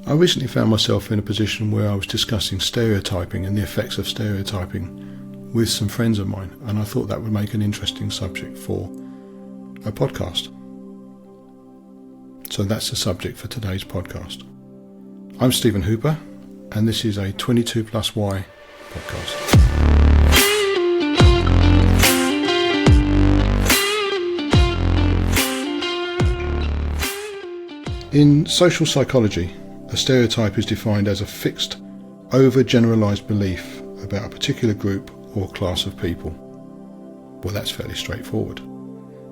I recently found myself in a position where I was discussing stereotyping and the effects of stereotyping with some friends of mine, and I thought that would make an interesting subject for a podcast. So that's the subject for today's podcast. I'm Stephen Hooper, and this is a 22+Y podcast. In social psychology, a stereotype is defined as a fixed, overgeneralized belief about a particular group or class of people. Well, that's fairly straightforward.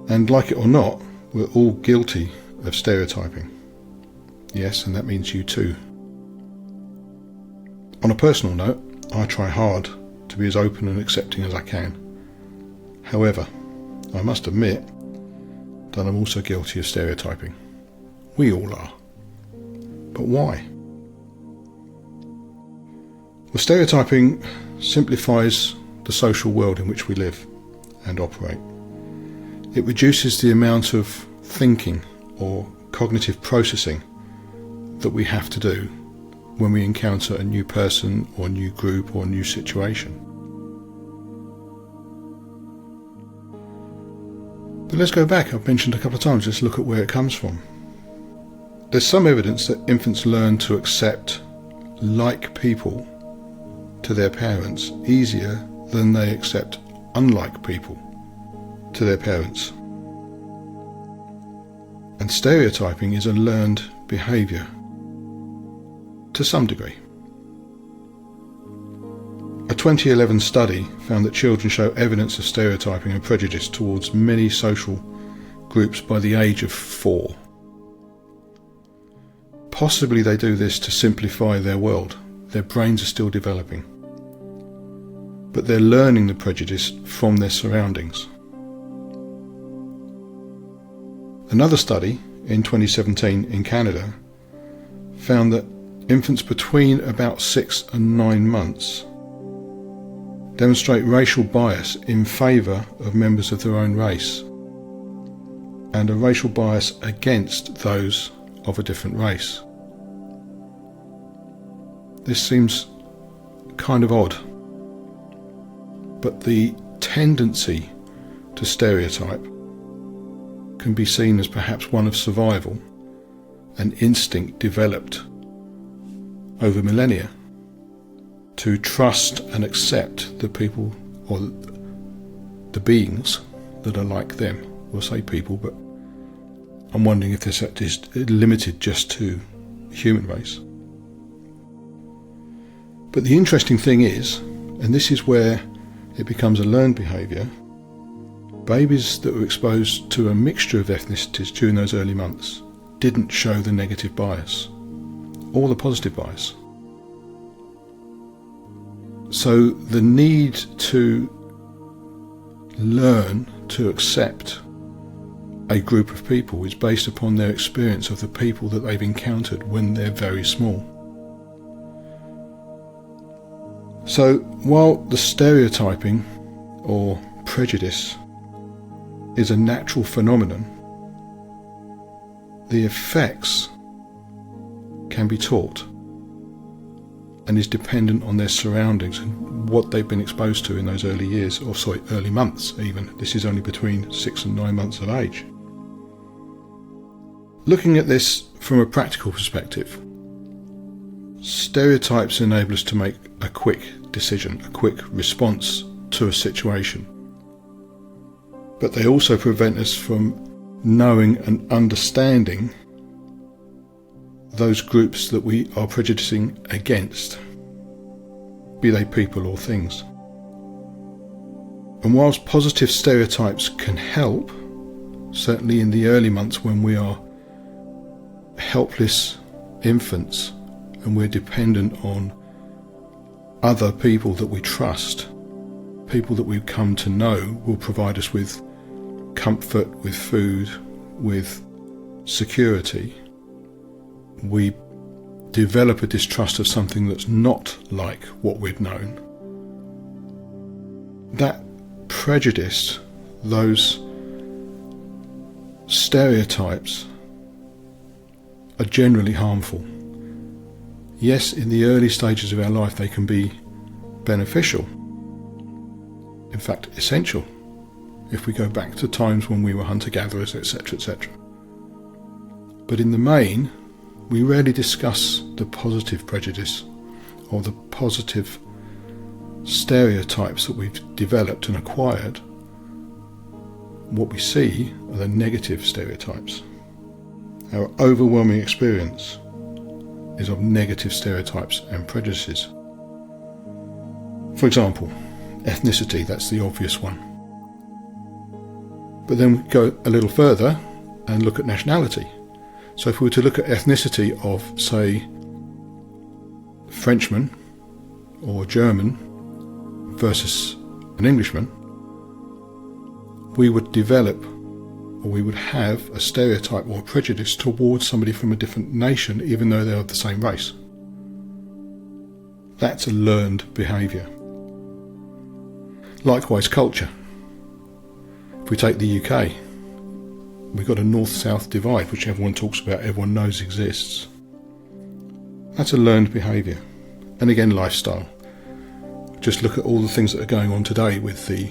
And like it or not, we're all guilty of stereotyping. Yes, and that means you too. On a personal note, I try hard to be as open and accepting as I can. However, I must admit that I'm also guilty of stereotyping. We all are. But why? Well, stereotyping simplifies the social world in which we live and operate. It reduces the amount of thinking or cognitive processing that we have to do when we encounter a new person or new group or new situation. But let's go back. I've mentioned a couple of times, let's look at where it comes from. There's some evidence that infants learn to accept like people to their parents easier than they accept unlike people to their parents. And stereotyping is a learned behaviour to some degree. A 2011 study found that children show evidence of stereotyping and prejudice towards many social groups by the age of 4. Possibly they do this to simplify their world. Their brains are still developing. But they're learning the prejudice from their surroundings. Another study in 2017 in Canada found that infants between about 6 and 9 months demonstrate racial bias in favour of members of their own race and a racial bias against those of a different race. This seems kind of odd, but the tendency to stereotype can be seen as perhaps one of survival, an instinct developed over millennia to trust and accept the people or the beings that are like them. We'll say people, but I'm wondering if this is limited just to the human race. But the interesting thing is, and this is where it becomes a learned behaviour, babies that were exposed to a mixture of ethnicities during those early months didn't show the negative bias or the positive bias. So the need to learn to accept a group of people is based upon their experience of the people that they've encountered when they're very small. So while the stereotyping or prejudice is a natural phenomenon, the effects can be taught and is dependent on their surroundings and what they've been exposed to in those early years, early months even. This is only between 6 and 9 months of age. Looking at this from a practical perspective, stereotypes enable us to make a quick decision, a quick response to a situation. But they also prevent us from knowing and understanding those groups that we are prejudicing against, be they people or things. And whilst positive stereotypes can help, certainly in the early months when we are helpless infants and we're dependent on other people that we trust, people that we've come to know will provide us with comfort, with food, with security, we develop a distrust of something that's not like what we've known. That prejudice, those stereotypes, are generally harmful. yes, in the early stages of our life they can be beneficial, in fact essential, if we go back to times when we were hunter-gatherers, etc., etc. But in the main, we rarely discuss the positive prejudice or the positive stereotypes that we've developed and acquired. What we see are the negative stereotypes. Our overwhelming experience is of negative stereotypes and prejudices. For example, ethnicity, that's the obvious one. But then we go a little further and look at nationality. So if we were to look at ethnicity of, say, Frenchman or German versus an Englishman, we would develop, or we would have, a stereotype or a prejudice towards somebody from a different nation, even though they're of the same race. That's a learned behaviour. Likewise, culture. If we take the UK, we've got a north-south divide, which everyone talks about, everyone knows exists. That's a learned behaviour. And again, lifestyle. Just look at all the things that are going on today with the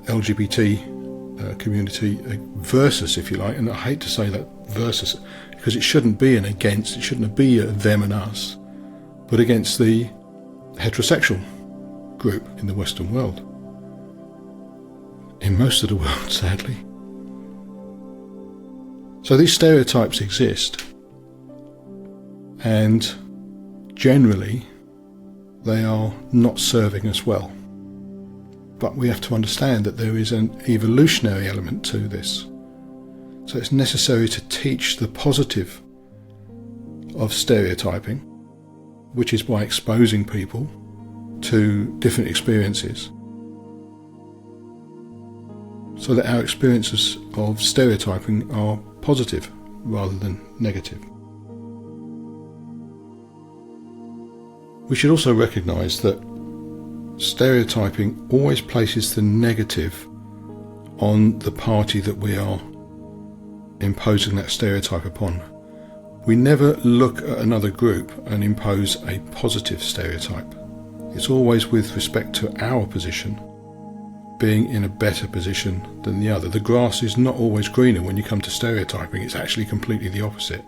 LGBT community versus, if you like, and I hate to say that versus, because it shouldn't be an against, it shouldn't be a them and us, but against the heterosexual group in the Western world. In most of the world, sadly. So these stereotypes exist, and generally they are not serving us well. But we have to understand that there is an evolutionary element to this. So it's necessary to teach the positive of stereotyping, which is by exposing people to different experiences, so that our experiences of stereotyping are positive rather than negative. We should also recognise that stereotyping always places the negative on the party that we are imposing that stereotype upon. We never look at another group and impose a positive stereotype. It's always with respect to our position, being in a better position than the other. The grass is not always greener when you come to stereotyping, it's actually completely the opposite.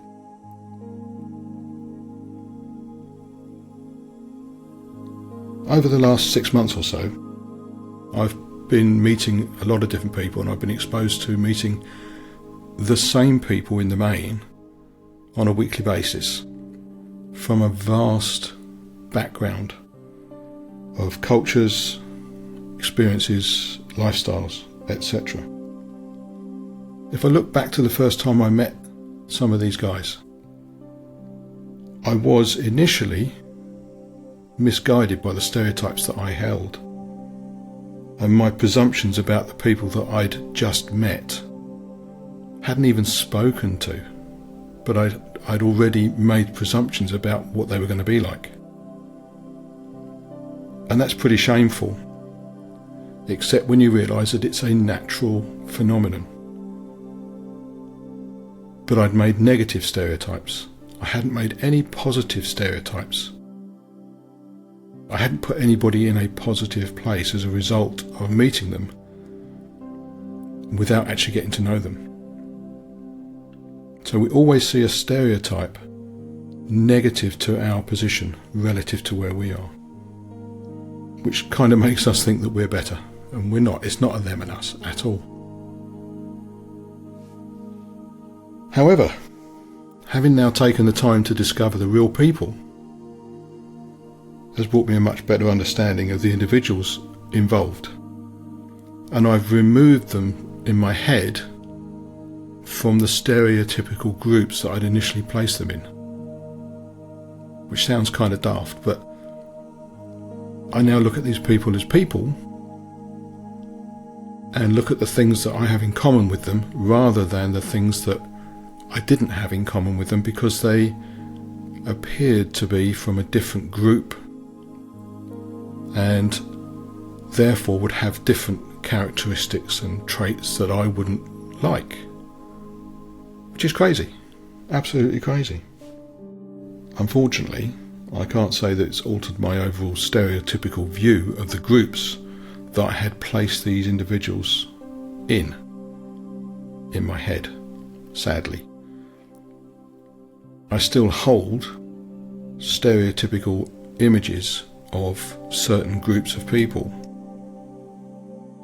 Over the last 6 months or so, I've been meeting a lot of different people, and I've been exposed to meeting the same people in the main on a weekly basis from a vast background of cultures, experiences, lifestyles, etc. If I look back to the first time I met some of these guys, I was initially misguided by the stereotypes that I held, and my presumptions about the people that I'd just met, hadn't even spoken to, but I'd already made presumptions about what they were going to be like. And that's pretty shameful, except when you realise that it's a natural phenomenon. But I'd made negative stereotypes. I hadn't made any positive stereotypes. I hadn't put anybody in a positive place as a result of meeting them without actually getting to know them. So we always see a stereotype negative to our position relative to where we are, which kind of makes us think that we're better, and we're not. It's not a them and us at all. However, having now taken the time to discover the real people has brought me a much better understanding of the individuals involved, and I've removed them in my head from the stereotypical groups that I'd initially placed them in, which sounds kind of daft, but I now look at these people as people and look at the things that I have in common with them rather than the things that I didn't have in common with them, because they appeared to be from a different group and therefore would have different characteristics and traits that I wouldn't like, which is crazy, absolutely crazy. Unfortunately, I can't say that it's altered my overall stereotypical view of the groups that I had placed these individuals in my head, sadly. I still hold stereotypical images of certain groups of people.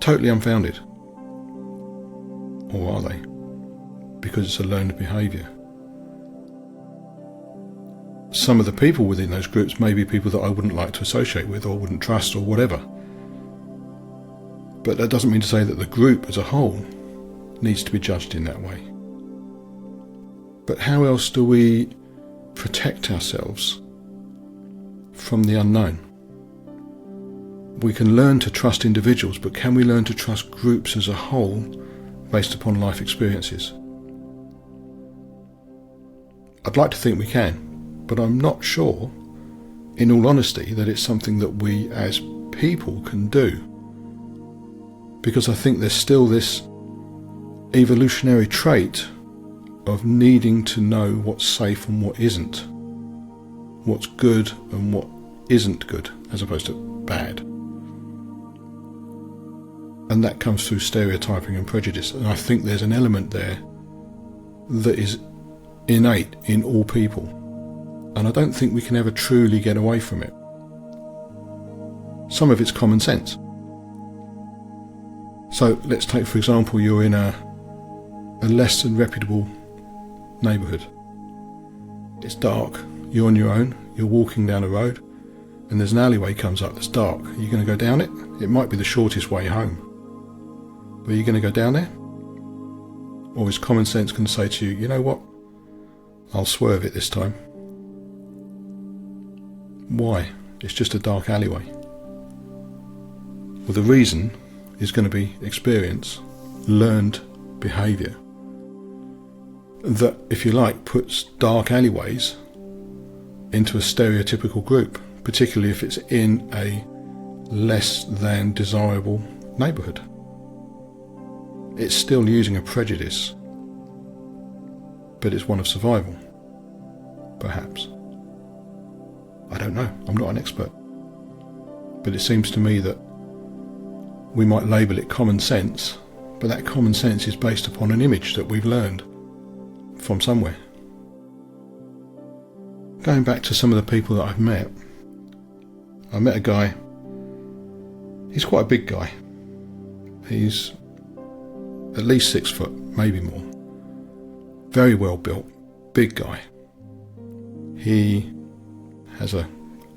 Totally unfounded. Or are they? Because it's a learned behaviour. Some of the people within those groups may be people that I wouldn't like to associate with or wouldn't trust or whatever. But that doesn't mean to say that the group as a whole needs to be judged in that way. But how else do we protect ourselves from the unknown? We can learn to trust individuals, but can we learn to trust groups as a whole based upon life experiences? I'd like to think we can, but I'm not sure, in all honesty, that it's something that we as people can do. Because I think there's still this evolutionary trait of needing to know what's safe and what isn't, what's good and what isn't good, as opposed to bad. And that comes through stereotyping and prejudice. And I think there's an element there that is innate in all people. And I don't think we can ever truly get away from it. Some of it's common sense. So let's take, for example, you're in a less than reputable neighbourhood. It's dark, you're on your own, you're walking down a road, and there's an alleyway comes up that's dark. Are you going to go down it? It might be the shortest way home. But are you going to go down there? Or is common sense going to say to you, you know what? I'll swerve it this time. Why? It's just a dark alleyway. Well, the reason is going to be experience, learned behaviour, that, if you like, puts dark alleyways into a stereotypical group, particularly if it's in a less than desirable neighbourhood. It's still using a prejudice, but it's one of survival, perhaps. I don't know, I'm not an expert. But it seems to me that we might label it common sense, but that common sense is based upon an image that we've learned from somewhere. Going back to some of the people that I've met, I met a guy, he's quite a big guy. He's at least 6 foot, maybe more. Very well built, big guy. He has a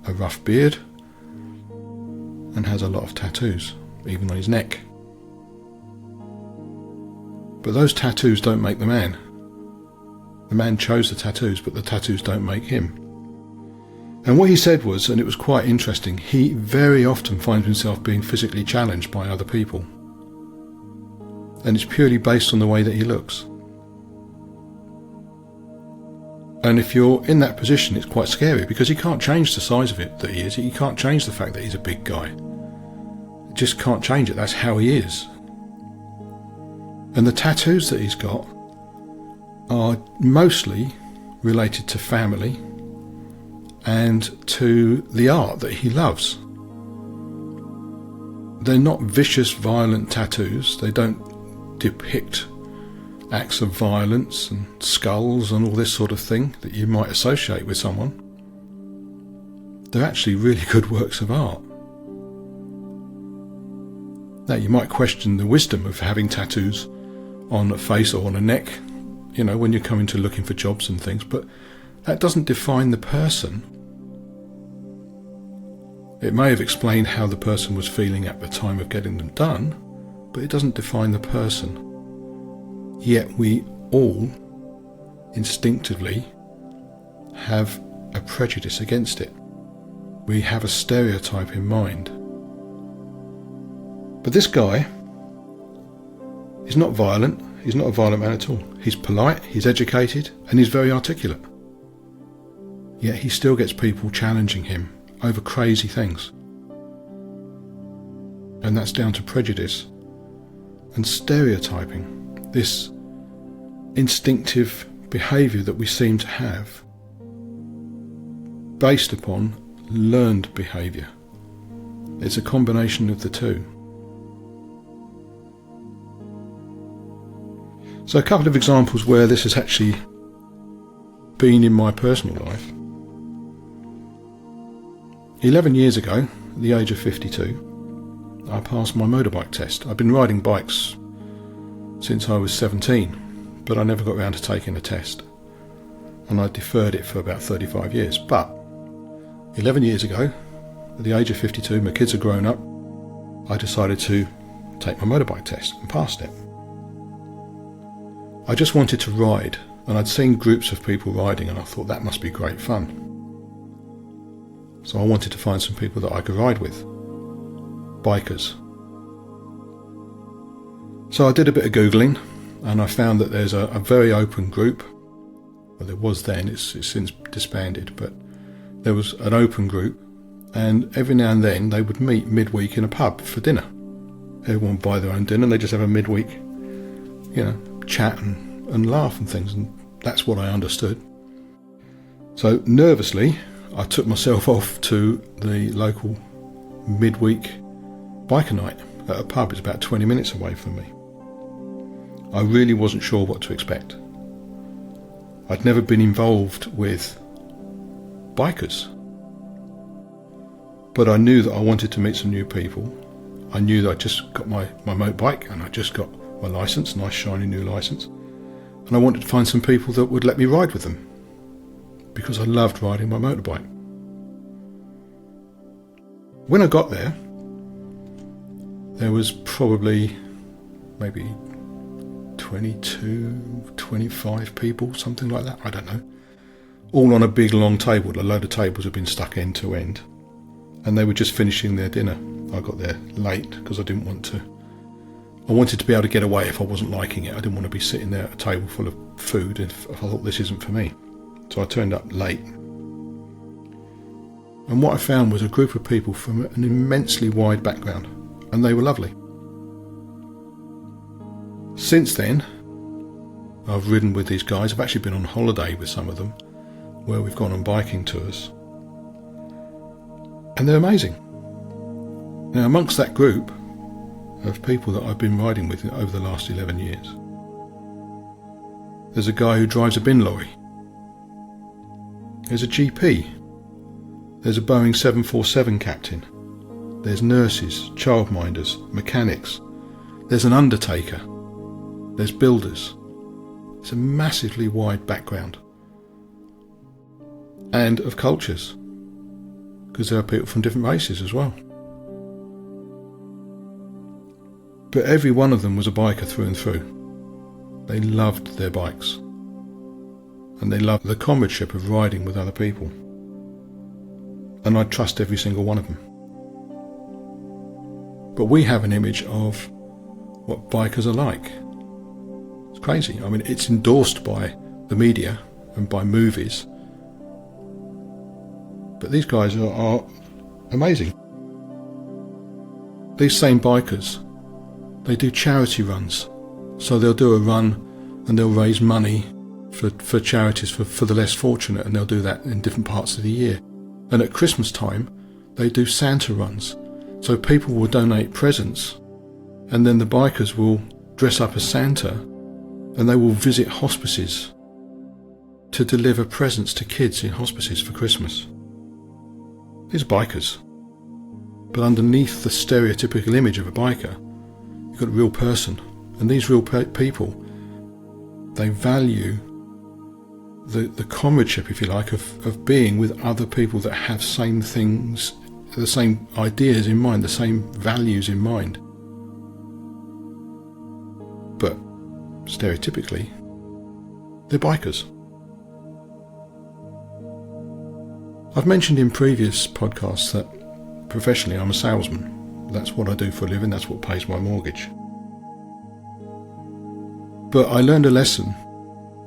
rough beard and has a lot of tattoos, even on his neck. But those tattoos don't make the man. The man chose the tattoos, but the tattoos don't make him. And what he said was, and it was quite interesting, he very often finds himself being physically challenged by other people. And it's purely based on the way that he looks. And if you're in that position, it's quite scary, because he can't change the size of it that he is. He can't change the fact that he's a big guy. He just can't change it. That's how he is. And the tattoos that he's got are mostly related to family and to the art that he loves. They're not vicious, violent tattoos. They don't depict acts of violence and skulls and all this sort of thing that you might associate with someone. They're actually really good works of art. Now, you might question the wisdom of having tattoos on a face or on a neck, you know, when you're coming to looking for jobs and things, but that doesn't define the person. It may have explained how the person was feeling at the time of getting them done, but it doesn't define the person. Yet we all instinctively have a prejudice against it. We have a stereotype in mind. But this guy is not violent. He's not a violent man at all. He's polite, he's educated, and he's very articulate. Yet he still gets people challenging him over crazy things. And that's down to prejudice and stereotyping. This instinctive behaviour that we seem to have. based upon learned behaviour. It's a combination of the two. So a couple of examples where this has actually been in my personal life. 11 years ago, at the age of 52, I passed my motorbike test. I've been riding bikes since I was 17, but I never got around to taking a test. And I deferred it for about 35 years. But 11 years ago, at the age of 52, my kids are grown up, I decided to take my motorbike test and passed it. I just wanted to ride, and I'd seen groups of people riding and I thought that must be great fun. So I wanted to find some people that I could ride with, bikers. So I did a bit of Googling and I found that there's a very open group. Well, there was then, it's since disbanded, but there was an open group, and every now and then they would meet midweek in a pub for dinner. Everyone would buy their own dinner and they just have a midweek, chat and laugh and things, and that's what I understood. So nervously, I took myself off to the local midweek biker night at a pub. It's about 20 minutes away from me. I really wasn't sure what to expect. I'd never been involved with bikers, but I knew that I wanted to meet some new people. I knew that I just got my motorbike and I just got my licence, nice shiny new licence, and I wanted to find some people that would let me ride with them because I loved riding my motorbike. When I got there, there was probably maybe 22, 25 people, something like that, I don't know, all on a big long table. A load of tables had been stuck end to end, and they were just finishing their dinner. I got there late because I wanted to be able to get away if I wasn't liking it. I didn't want to be sitting there at a table full of food if I thought this isn't for me. So I turned up late. And what I found was a group of people from an immensely wide background, and they were lovely. Since then, I've ridden with these guys. I've actually been on holiday with some of them, where we've gone on biking tours. And they're amazing. Now, amongst that group of people that I've been riding with over the last 11 years, there's a guy who drives a bin lorry. There's a GP. There's a Boeing 747 captain. There's nurses, childminders, mechanics. There's an undertaker. There's builders. It's a massively wide background. And of cultures, because there are people from different races as well. But every one of them was a biker through and through. They loved their bikes. And they loved the comradeship of riding with other people. And I trust every single one of them. But we have an image of what bikers are like. It's crazy. I mean, it's endorsed by the media and by movies. But these guys are amazing. These same bikers, they do charity runs. So they'll do a run and they'll raise money for charities for the less fortunate, and they'll do that in different parts of the year. And at Christmas time, they do Santa runs. So people will donate presents, and then the bikers will dress up as Santa, and they will visit hospices to deliver presents to kids in hospices for Christmas. These are bikers. But underneath the stereotypical image of a biker, you've got a real person. And these real people, they value the comradeship, if you like, of being with other people that have same things, the same ideas in mind, the same values in mind. But stereotypically, they're bikers. I've mentioned in previous podcasts that professionally I'm a salesman. That's what I do for a living, that's what pays my mortgage. But I learned a lesson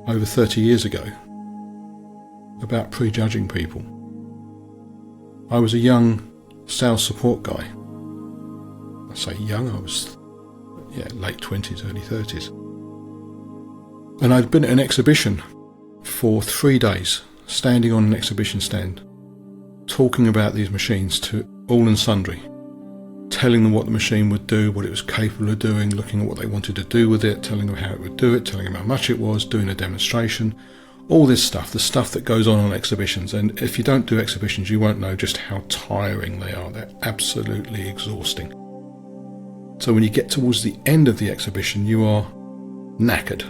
over 30 years ago about prejudging people. I was a young sales support guy. I say young, I was late 20s, early 30s. And I'd been at an exhibition for 3 days, standing on an exhibition stand, talking about these machines to all and sundry, telling them what the machine would do, what it was capable of doing, looking at what they wanted to do with it, telling them how it would do it, telling them how much it was, doing a demonstration, all this stuff, the stuff that goes on exhibitions. And if you don't do exhibitions, you won't know just how tiring they are. They're absolutely exhausting. So when you get towards the end of the exhibition, you are knackered,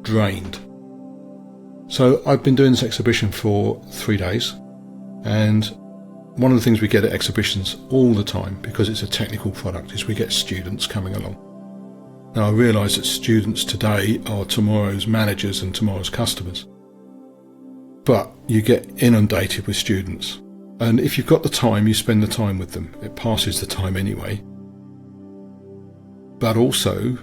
drained. So I've been doing this exhibition for 3 days, and one of the things we get at exhibitions all the time, because it's a technical product, is we get students coming along. Now I realise that students today are tomorrow's managers and tomorrow's customers, but you get inundated with students, and if you've got the time, you spend the time with them. It passes the time anyway. But also,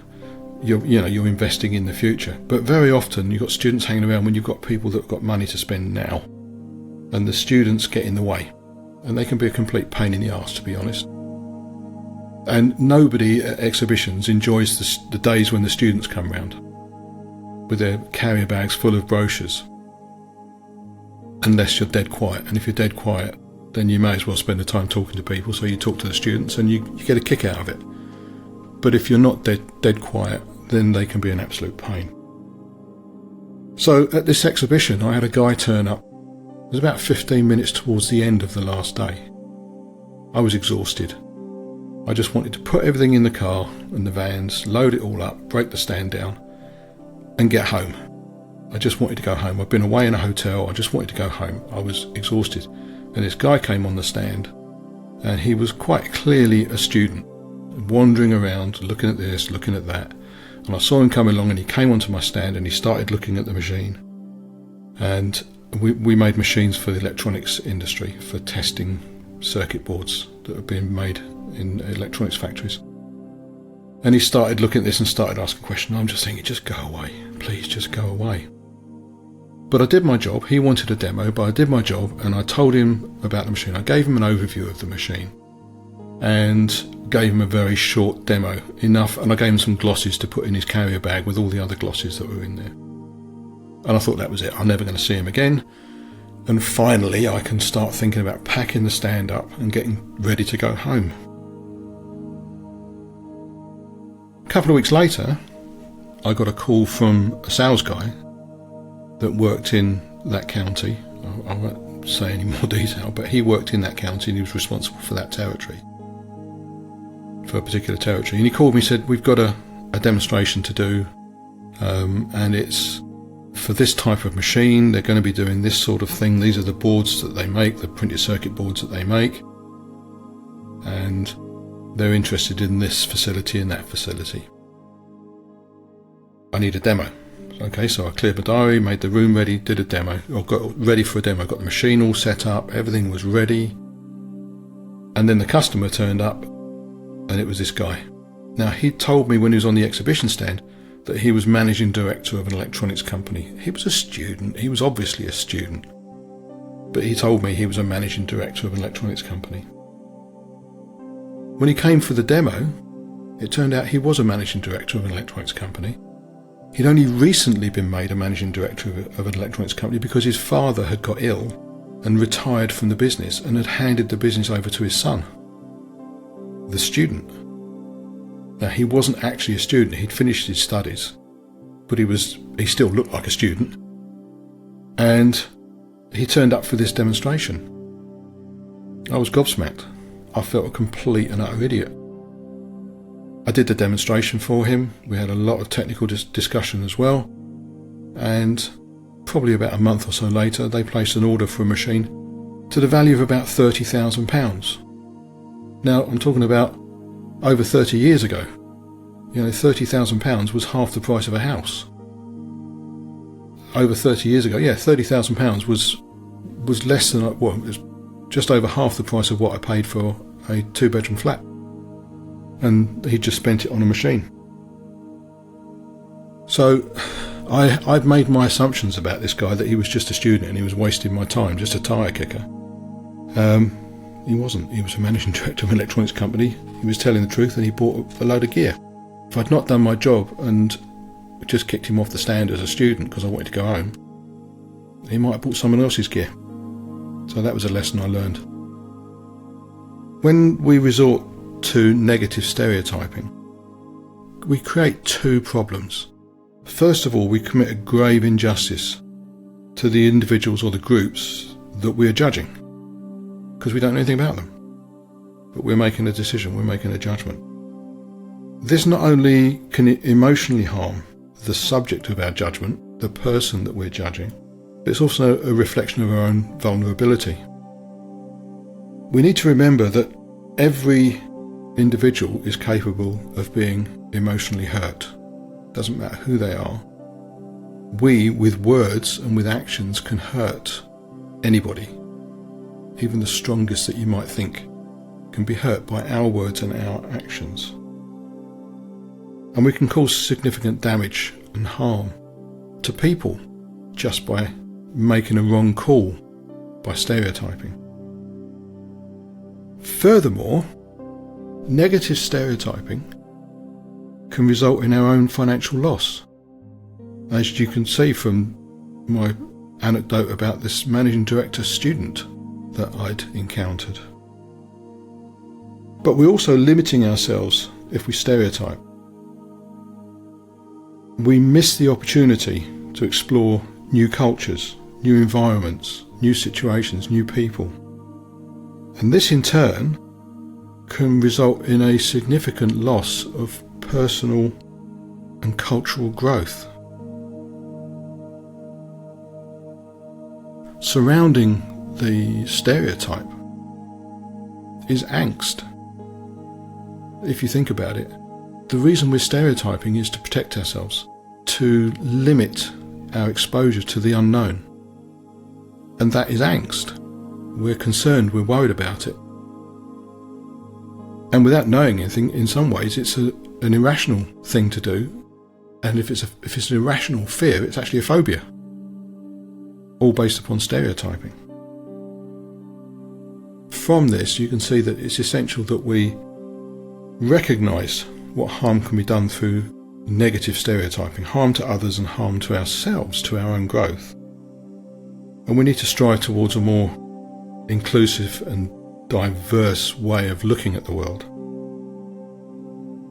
you're investing in the future. But very often you've got students hanging around when you've got people that have got money to spend now, and the students get in the way, and they can be a complete pain in the arse, to be honest. And nobody at exhibitions enjoys the days when the students come round with their carrier bags full of brochures, unless you're dead quiet. And if you're dead quiet, then you may as well spend the time talking to people. So you talk to the students and you get a kick out of it. But if you're not dead quiet, then they can be an absolute pain. So at this exhibition, I had a guy turn up. It was about 15 minutes towards the end of the last day. I was exhausted. I just wanted to put everything in the car and the vans, load it all up, break the stand down, and get home. I just wanted to go home. I'd been away in a hotel. I just wanted to go home. I was exhausted. And this guy came on the stand, and he was quite clearly a student, wandering around, looking at this, looking at that. And I saw him come along, and he came onto my stand and he started looking at the machine. And we made machines for the electronics industry, for testing circuit boards that have been made in electronics factories. And he started looking at this and started asking questions. I'm just thinking, just go away, please, just go away. But I did my job. He wanted a demo, but I did my job, and I told him about the machine. I gave him an overview of the machine and gave him a very short demo, enough, and I gave him some glosses to put in his carrier bag with all the other glosses that were in there. And I thought that was it. I'm never going to see him again. And finally, I can start thinking about packing the stand up and getting ready to go home. A couple of weeks later, I got a call from a sales guy that worked in that county. I won't say any more detail, but he worked in that county and he was responsible for that territory, for a particular territory. And he called me and said, we've got a demonstration to do, and it's for this type of machine. They're going to be doing this sort of thing. These are the boards that they make, the printed circuit boards that they make, and they're interested in this facility and that facility. I need a demo. Okay, so I cleared my diary, made the room ready, did a demo, or got ready for a demo, got the machine all set up, everything was ready. And then the customer turned up, and it was this guy. Now, he told me when he was on the exhibition stand that he was managing director of an electronics company. He was a student, he was obviously a student, but he told me he was a managing director of an electronics company. When he came for the demo, it turned out he was a managing director of an electronics company. He'd only recently been made a managing director of an electronics company because his father had got ill and retired from the business and had handed the business over to his son, the student. Now, he wasn't actually a student. He'd finished his studies, but he still looked like a student. And he turned up for this demonstration. I was gobsmacked. I felt a complete and utter idiot. I did the demonstration for him. We had a lot of technical discussion as well. And probably about a month or so later, they placed an order for a machine to the value of about £30,000. Now, I'm talking about over 30 years ago. £30,000 was half the price of a house. Over 30 years ago, £30,000 was less than, it was just over half the price of what I paid for a 2-bedroom flat. And he just spent it on a machine. So I'd made my assumptions about this guy, that he was just a student and he was wasting my time, just a tyre kicker. He wasn't. He was a managing director of an electronics company. He was telling the truth, and he bought a load of gear. If I'd not done my job and just kicked him off the stand as a student because I wanted to go home, he might have bought someone else's gear. So that was a lesson I learned. When we resort to negative stereotyping, we create two problems. First of all, we commit a grave injustice to the individuals or the groups that we are judging, because we don't know anything about them. But we're making a decision, we're making a judgment. This not only can emotionally harm the subject of our judgment, the person that we're judging, but it's also a reflection of our own vulnerability. We need to remember that every individual is capable of being emotionally hurt. Doesn't matter who they are. We, with words and with actions, can hurt anybody. Even the strongest that you might think can be hurt by our words and our actions. And we can cause significant damage and harm to people just by making a wrong call, by stereotyping. Furthermore, negative stereotyping can result in our own financial loss. As you can see from my anecdote about this managing director student that I'd encountered. But we're also limiting ourselves if we stereotype. We miss the opportunity to explore new cultures, new environments, new situations, new people. And this in turn can result in a significant loss of personal and cultural growth. Surrounding the stereotype is angst. If you think about it, the reason we're stereotyping is to protect ourselves, to limit our exposure to the unknown. And that is angst. We're concerned, we're worried about it. And without knowing anything, in some ways it's an irrational thing to do. And if it's an irrational fear, it's actually a phobia. All based upon stereotyping. From this, you can see that it's essential that we recognise what harm can be done through negative stereotyping, harm to others and harm to ourselves, to our own growth. And we need to strive towards a more inclusive and diverse way of looking at the world.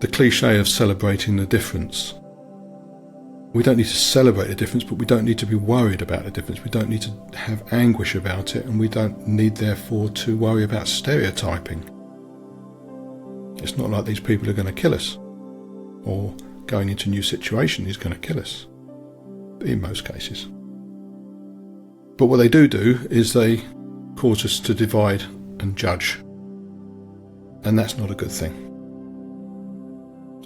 The cliche of celebrating the difference. We don't need to celebrate the difference, but we don't need to be worried about the difference. We don't need to have anguish about it, and we don't need, therefore, to worry about stereotyping. It's not like these people are going to kill us, or going into a new situation is going to kill us, in most cases. But what they do is they cause us to divide and judge, and that's not a good thing.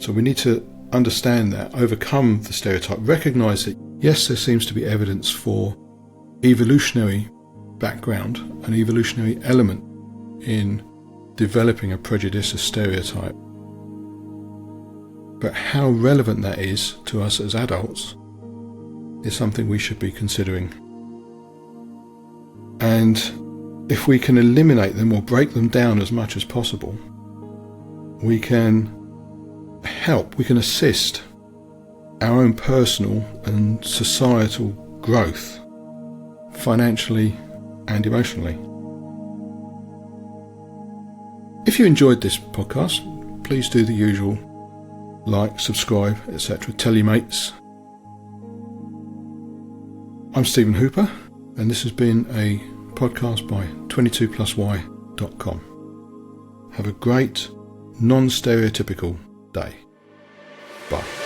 So we need to understand that, overcome the stereotype, recognise that yes, there seems to be evidence for evolutionary background, an evolutionary element in developing a prejudice, a stereotype. But how relevant that is to us as adults is something we should be considering. And if we can eliminate them or break them down as much as possible, we can help, we can assist our own personal and societal growth, financially and emotionally. If you enjoyed this podcast, please do the usual: like, subscribe, etc. Tell your mates. I'm Stephen Hooper, and this has been a podcast by 22plusy.com. Have a great, non-stereotypical day. Bye.